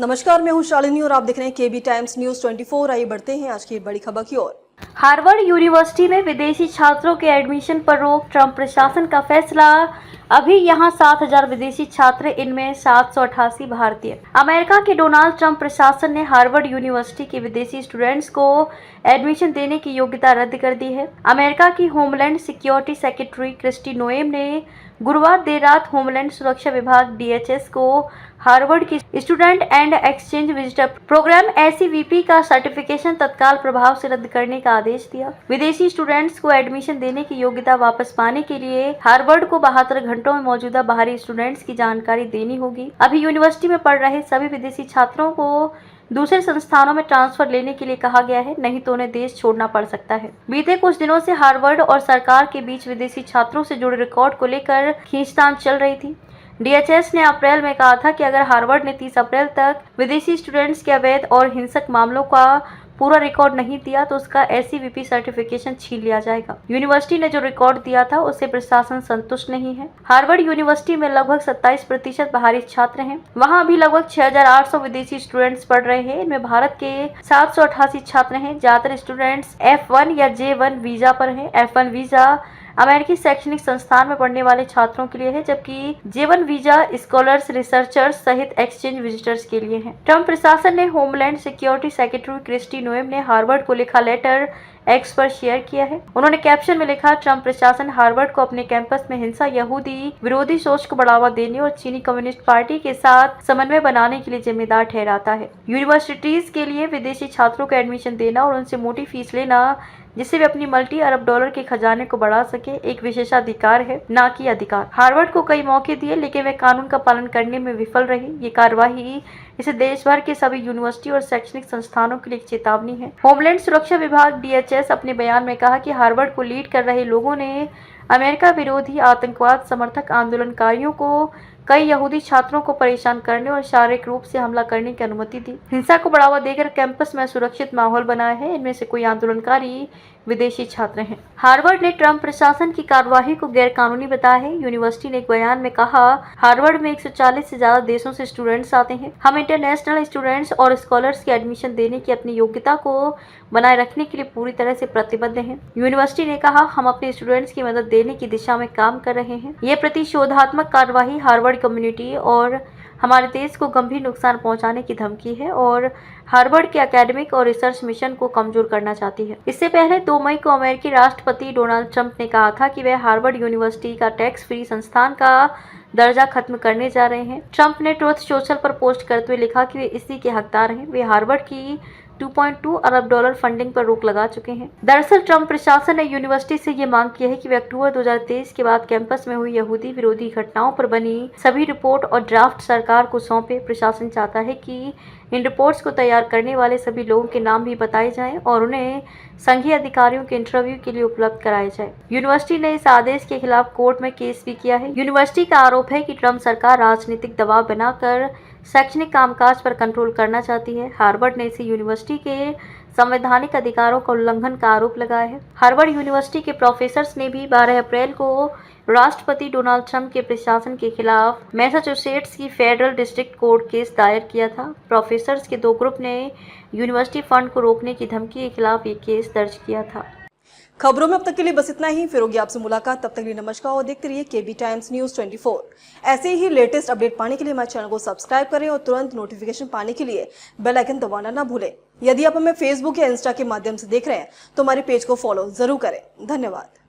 नमस्कार, मैं हूं शालिनी और आप देख रहे हैं केबी टाइम्स न्यूज 24। आइए बढ़ते हैं आज की बड़ी खबर की ओर। हार्वर्ड यूनिवर्सिटी में विदेशी छात्रों के एडमिशन पर रोक, ट्रंप प्रशासन का फैसला। अभी यहां 7,000 विदेशी छात्र, इनमें 788 भारतीय। अमेरिका के डोनाल्ड ट्रंप प्रशासन ने हार्वर्ड यूनिवर्सिटी के विदेशी स्टूडेंट्स को एडमिशन देने की योग्यता रद्द कर दी है। अमेरिका की homeland security secretary Kristi Noem ने गुरुवार देर रात होमलैंड सुरक्षा विभाग DHS को हार्वर्ड की student and exchange visitor program SEVP का सर्टिफिकेशन तत्काल प्रभाव से रद्द करने का आदेश दिया। विदेशी स्टूडेंट्स को एडमिशन देने की योग्यता वापस पाने के लिए हार्वर्ड को 72 घंटों में मौजूदा बाहरी स्टूडेंट्स की जानकारी देनी होगी। अभी यूनिवर्सिटी में पढ़ रहे सभी विदेशी छात्रों को दूसरे संस्थानों में ट्रांसफर लेने के लिए कहा गया है, नहीं तो उन्हें देश छोड़ना पड़ सकता है। बीते कुछ दिनों से हार्वर्ड और सरकार के बीच विदेशी छात्रों से जुड़े रिकॉर्ड को लेकर खींचतान चल रही थी। DHS ने अप्रैल में कहा था कि अगर हार्वर्ड ने 30 अप्रैल तक विदेशी स्टूडेंट्स के अवैध और हिंसक मामलों का पूरा रिकॉर्ड नहीं दिया तो उसका SEVP सर्टिफिकेशन छीन लिया जाएगा। यूनिवर्सिटी ने जो रिकॉर्ड दिया था उससे प्रशासन संतुष्ट नहीं है। हार्वर्ड यूनिवर्सिटी में लगभग 27% बाहरी छात्र हैं। वहां अभी लगभग 6,800 विदेशी स्टूडेंट्स पढ़ रहे हैं। इनमें भारत के 788 छात्र हैं। ज्यादातर स्टूडेंट्स F1 या J1 वीजा पर हैं। F1 वीजा अमेरिकी शैक्षणिक संस्थान में पढ़ने वाले छात्रों के लिए है, जबकि J1 वीजा स्कॉलर्स, रिसर्चर्स सहित एक्सचेंज विजिटर्स के लिए है। ट्रंप प्रशासन ने homeland security secretary Kristi Noem ने हार्वर्ड को लिखा लेटर X पर शेयर किया है। उन्होंने कैप्शन में लिखा, ट्रंप प्रशासन हार्वर्ड को अपने कैंपस में हिंसा, यहूदी विरोधी सोच को बढ़ावा देने और चीनी कम्युनिस्ट पार्टी के साथ समन्वय बनाने के लिए जिम्मेदार ठहराता है। यूनिवर्सिटीज के लिए विदेशी छात्रों को एडमिशन देना और उनसे मोटी फीस लेना जिससे वे अपनी मल्टी अरब डॉलर के खजाने को बढ़ा सके, एक विशेषाधिकार है, ना कि अधिकार। हार्वर्ड को कई मौके दिए लेकिन वे कानून का पालन करने में विफल रही। ये कार्यवाही इसे देश भर के सभी यूनिवर्सिटी और शैक्षणिक संस्थानों के लिए एक चेतावनी है। होमलैंड सुरक्षा विभाग DHS अपने बयान में कहा कि हार्वर्ड को लीड कर रहे लोगों ने अमेरिका विरोधी आतंकवाद समर्थक आंदोलनकारियों को कई यहूदी छात्रों को परेशान करने और शारीरिक रूप से हमला करने की अनुमति दी। हिंसा को बढ़ावा देकर कैंपस में सुरक्षित माहौल बनाया है। इनमें से कोई आंदोलनकारी विदेशी छात्र हैं। हार्वर्ड ने ट्रंप प्रशासन की कार्यवाही को गैरकानूनी बताया है। यूनिवर्सिटी ने एक बयान में कहा, हार्वर्ड में 140 से ज्यादा देशों से स्टूडेंट्स आते हैं। हम इंटरनेशनल स्टूडेंट्स और स्कॉलर्स की एडमिशन देने की अपनी योग्यता को बनाए रखने के लिए पूरी तरह से प्रतिबद्ध हैं। यूनिवर्सिटी ने कहा, हम अपने स्टूडेंट्स की मदद देने की दिशा में काम कर रहे हैं। यह प्रतिशोधात्मक कार्यवाही हार्वर्ड कम्युनिटी और हमारे देश को गंभीर नुकसान पहुंचाने की धमकी है और हार्वर्ड के एकेडमिक और रिसर्च मिशन को कमजोर करना चाहती है। इससे पहले 2 मई को अमेरिकी राष्ट्रपति डोनाल्ड ट्रंप ने कहा था कि वह हार्वर्ड यूनिवर्सिटी का टैक्स फ्री संस्थान का दर्जा खत्म करने जा रहे हैं। ट्रंप ने ट्रुथ सोशल पर पोस्ट करते हुए लिखा कि वे इसी के हकदार हैं। वे हार्वर्ड की 2.2 अरब डॉलर फंडिंग पर रोक लगा चुके हैं। दरअसल ट्रंप प्रशासन ने यूनिवर्सिटी से ये मांग की है कि वे अक्टूबर 2023 के बाद कैंपस में हुई यहूदी विरोधी घटनाओं पर बनी सभी रिपोर्ट और ड्राफ्ट सरकार को सौंपे। प्रशासन चाहता है कि इन रिपोर्ट्स को तैयार करने वाले सभी लोगों के नाम भी बताए जाएं और उन्हें संघीय अधिकारियों के इंटरव्यू के लिए उपलब्ध कराया जाए। यूनिवर्सिटी ने इस आदेश के खिलाफ कोर्ट में केस भी किया है। यूनिवर्सिटी का आरोप है कि ट्रंप सरकार राजनीतिक दबाव बनाकर शैक्षणिक कामकाज पर कंट्रोल करना चाहती है। हार्वर्ड ने इसे यूनिवर्सिटी के संवैधानिक अधिकारों का उल्लंघन का आरोप लगाया है। हार्वर्ड यूनिवर्सिटी के प्रोफेसर्स ने भी 12 अप्रैल को राष्ट्रपति डोनाल्ड ट्रंप के प्रशासन के खिलाफ मैसाचुसेट्स की फेडरल डिस्ट्रिक्ट कोर्ट केस दायर किया था। प्रोफेसर्स के 2 ग्रुप ने यूनिवर्सिटी फंड को रोकने की धमकी के खिलाफ ये केस दर्ज किया था। खबरों में अब तक के लिए बस इतना ही। फिर होगी आपसे मुलाकात, तब तक के लिए नमस्कार और देखते रहिए केबी टाइम्स न्यूज 24। ऐसे ही लेटेस्ट अपडेट पाने के लिए हमारे चैनल को सब्सक्राइब करें और तुरंत नोटिफिकेशन पाने के लिए बेल आइकन दबाना ना भूलें। यदि आप हमें फेसबुक या इंस्टा के माध्यम से देख रहे हैं तो हमारे पेज को फॉलो जरूर करें। धन्यवाद।